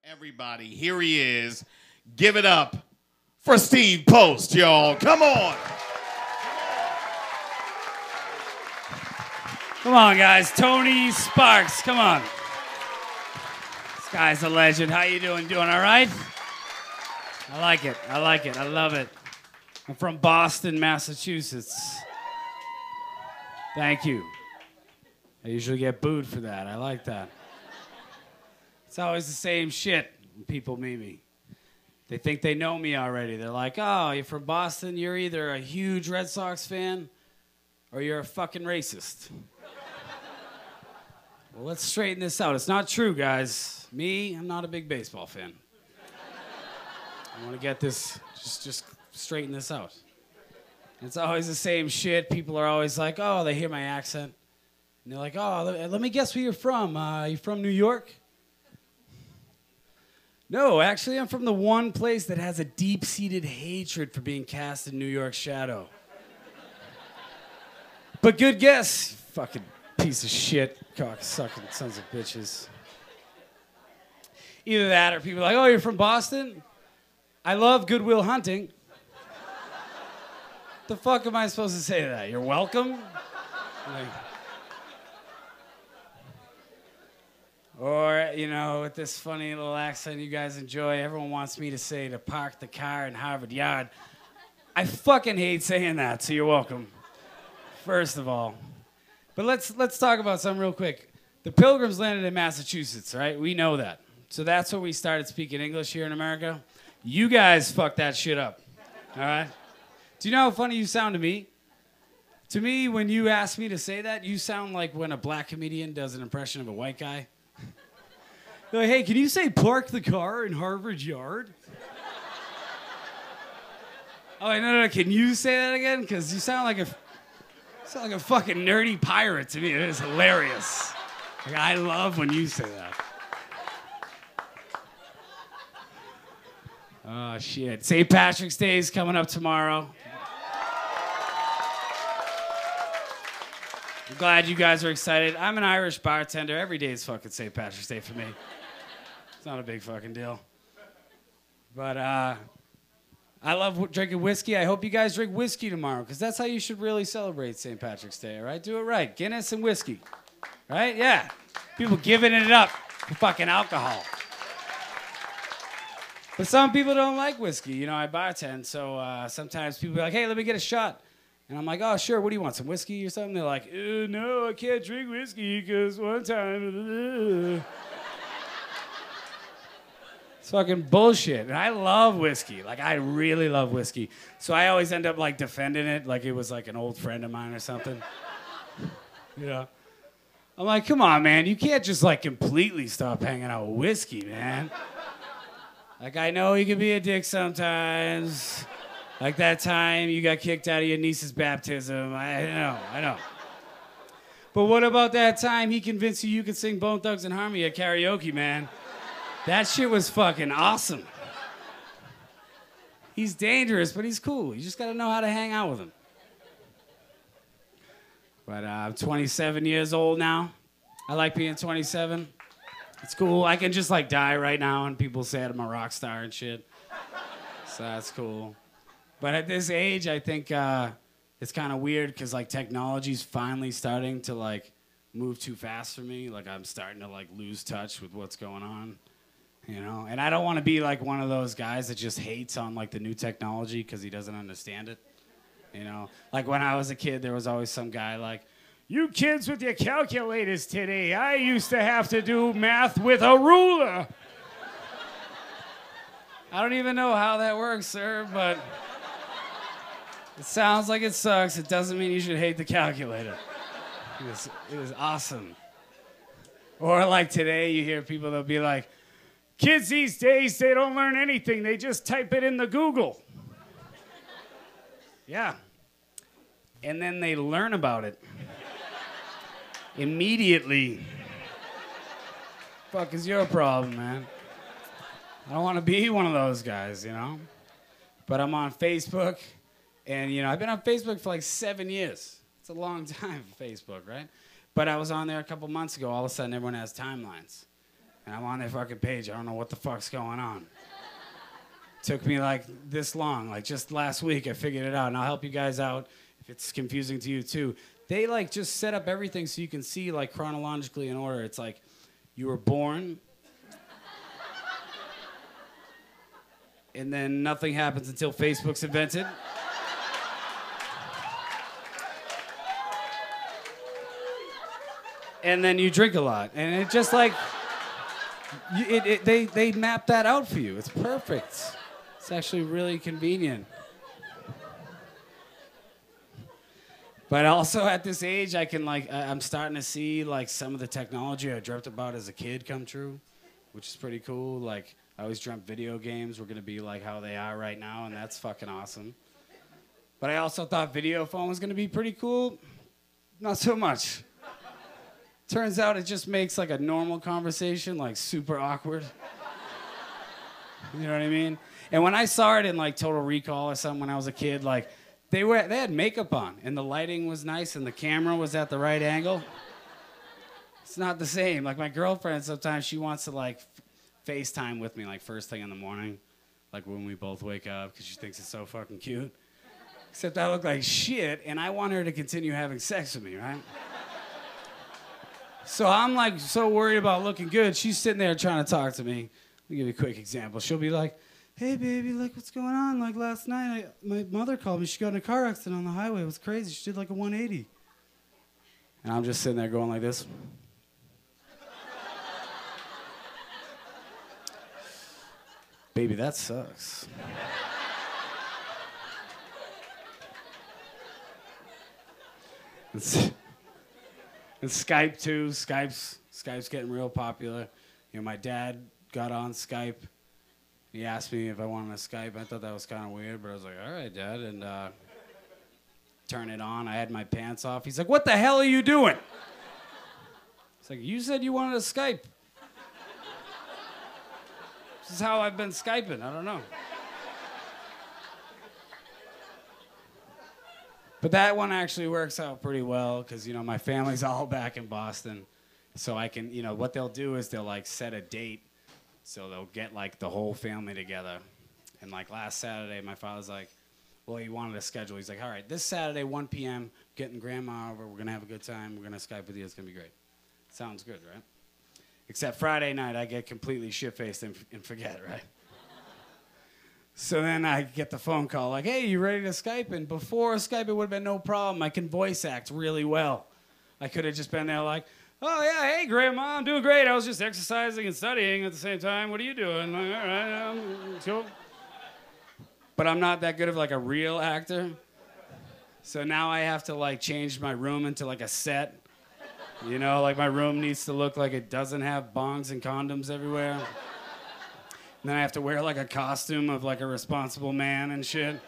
Everybody, here he is. Give it up for Steve Post, y'all. Come on. Come on, guys. Tony Sparks, come on. This guy's a legend. How you doing? Doing all right? I like it. I like it. I love it. I'm from Boston, Massachusetts. Thank you. I usually get booed for that. I like that. It's always the same shit when people meet me. They think they know me already. They're like, oh, you're from Boston? You're either a huge Red Sox fan or you're a fucking racist. Well, let's straighten this out. It's not true, guys. Me, I'm not a big baseball fan. I want to get this, just straighten this out. It's always the same shit. People are always like, oh, they hear my accent. And they're like, oh, let me guess where you're from. You from New York? No, actually, I'm from the one place that has a deep-seated hatred for being cast in New York's shadow. But good guess, fucking piece of shit, cock-sucking sons of bitches. Either that or people are like, oh, you're from Boston? I love Good Will Hunting. The fuck am I supposed to say to that? You're welcome? Like, or, you know, with this funny little accent you guys enjoy, everyone wants me to say to park the car in Harvard Yard. I fucking hate saying that, so you're welcome. First of all. But let's talk about something real quick. The Pilgrims landed in Massachusetts, right? We know that. So that's where we started speaking English here in America. You guys fucked that shit up, all right? Do you know how funny you sound to me? To me, when you ask me to say that, you sound like when a black comedian does an impression of a white guy. They're like, hey, can you say park the car in Harvard Yard? Oh, no, can you say that again? Because you sound like a fucking nerdy pirate to me. It is hilarious. Like, I love when you say that. Oh, shit. St. Patrick's Day is coming up tomorrow. I'm glad you guys are excited. I'm an Irish bartender. Every day is fucking St. Patrick's Day for me. It's not a big fucking deal. But I love drinking whiskey. I hope you guys drink whiskey tomorrow, because that's how you should really celebrate St. Patrick's Day, all right? Do it right. Guinness and whiskey. Right? Yeah. People giving it up for fucking alcohol. But some people don't like whiskey. You know, I bartend, so sometimes people be like, hey, let me get a shot. And I'm like, oh, sure, what do you want, some whiskey or something? They're like, no, I can't drink whiskey because one time... It's fucking bullshit. And I love whiskey. Like, I really love whiskey. So I always end up, like, defending it like it was, like, an old friend of mine or something. You know? I'm like, come on, man. You can't just, like, completely stop hanging out with whiskey, man. Like, I know you can be a dick sometimes. Like that time you got kicked out of your niece's baptism. I know. But what about that time he convinced you could sing Bone Thugs and Harmony at karaoke, man? That shit was fucking awesome. He's dangerous, but he's cool. You just gotta know how to hang out with him. But I'm 27 years old now. I like being 27. It's cool. I can just like die right now and people say I'm a rock star and shit. So that's cool. But at this age, I think it's kind of weird because like technology's finally starting to like move too fast for me. Like I'm starting to like lose touch with what's going on, you know. And I don't want to be like one of those guys that just hates on like the new technology because he doesn't understand it, you know. Like when I was a kid, there was always some guy like, you kids with your calculators today, I used to have to do math with a ruler. I don't even know how that works, sir, but it sounds like it sucks. It doesn't mean you should hate the calculator. It is awesome. Or like today, you hear people that'll be like, kids these days, they don't learn anything. They just type it in the Google. Yeah. And then they learn about it. Immediately. Fuck is your problem, man? I don't want to be one of those guys, you know? But I'm on Facebook, and, you know, I've been on Facebook for like 7 years. It's a long time for Facebook, right? But I was on there a couple months ago. All of a sudden, everyone has timelines. And I'm on their fucking page. I don't know what the fuck's going on. Took me like this long. Like just last week I figured it out. And I'll help you guys out if it's confusing to you too. They like just set up everything so you can see like chronologically in order. It's like you were born. And then nothing happens until Facebook's invented. And then you drink a lot. And it just like, they map that out for you. It's perfect. It's actually really convenient. But also at this age, I can like, I'm starting to see like some of the technology I dreamt about as a kid come true, which is pretty cool. Like, I always dreamt video games were gonna be like how they are right now, and that's fucking awesome. But I also thought video phone was gonna be pretty cool. Not so much. Turns out it just makes like a normal conversation like super awkward. You know what I mean? And when I saw it in like Total Recall or something when I was a kid, like they had makeup on and the lighting was nice and the camera was at the right angle. It's not the same. Like my girlfriend sometimes she wants to like FaceTime with me like first thing in the morning, like when we both wake up because she thinks it's so fucking cute. Except I look like shit and I want her to continue having sex with me, right? So I'm like so worried about looking good. She's sitting there trying to talk to me. Let me give you a quick example. She'll be like, hey, baby, like, what's going on? Like, last night, my mother called me. She got in a car accident on the highway. It was crazy. She did like a 180. And I'm just sitting there going like this. Baby, that sucks. And Skype too. Skype's getting real popular. You know, my dad got on Skype. He asked me if I wanted to Skype. I thought that was kind of weird, but I was like, all right, Dad. And turn it on. I had my pants off. He's like, what the hell are you doing? It's like, you said you wanted to Skype. This is how I've been Skyping. I don't know. But that one actually works out pretty well because, you know, my family's all back in Boston. So I can, you know, what they'll do is they'll, like, set a date. So they'll get, like, the whole family together. And, like, last Saturday, my father's like, well, he wanted a schedule. He's like, all right, this Saturday, 1 p.m., getting Grandma over. We're going to have a good time. We're going to Skype with you. It's going to be great. Sounds good, right? Except Friday night, I get completely shit-faced and forget, right? So then I get the phone call like, hey, you ready to Skype? And before Skype, it would have been no problem. I can voice act really well. I could have just been there like, oh, yeah, hey, Grandma, I'm doing great. I was just exercising and studying at the same time. What are you doing? Like, all right, cool. But I'm not that good of like a real actor. So now I have to like change my room into like a set. You know, like my room needs to look like it doesn't have bongs and condoms everywhere. And then I have to wear like a costume of like a responsible man and shit.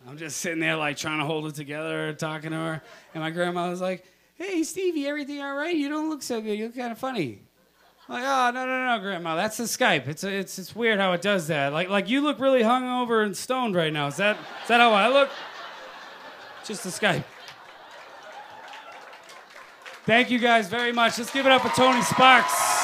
I'm just sitting there like trying to hold it together, talking to her. And my grandma was like, hey, Stevie, everything all right? You don't look so good. You look kind of funny. I'm like, oh, no, Grandma. That's the Skype. It's weird how it does that. Like you look really hungover and stoned right now. Is that how I look? Just the Skype. Thank you guys very much. Let's give it up for Tony Sparks.